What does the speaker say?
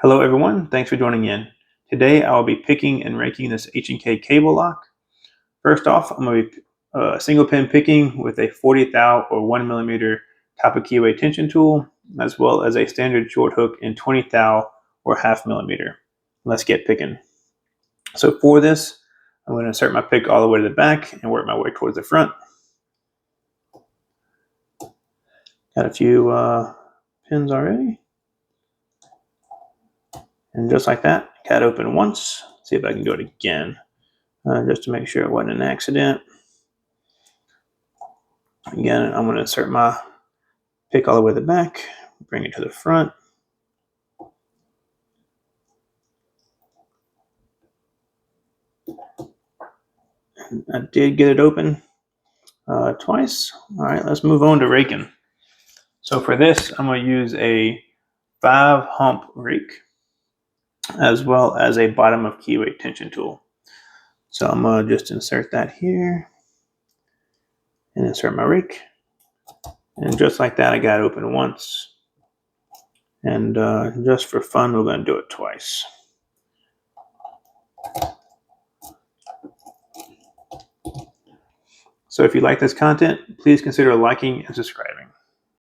Hello everyone, thanks for joining in. Today I will be picking and raking this H&K cable lock. First off, I'm going to be single pin picking with a 40th thou or 1mm copper keyway tension tool, as well as a standard short hook in 20th thou or 1/2 millimeter. Let's get picking. So for this, I'm going to insert my pick all the way to the back and work my way towards the front. Got a few pins already. And just like that, got it open once. See if I can do it again, just to make sure it wasn't an accident. Again, I'm going to insert my pick all the way to the back, bring it to the front. I did get it open twice. All right, let's move on to raking. So for this, I'm going to use a 5-hump rake as well as a bottom of keyway tension tool. So I'm going to just insert that here and insert my rake. And just like that, I got it open once. And just for fun, we're going to do it twice. So if you like this content, please consider liking and subscribing.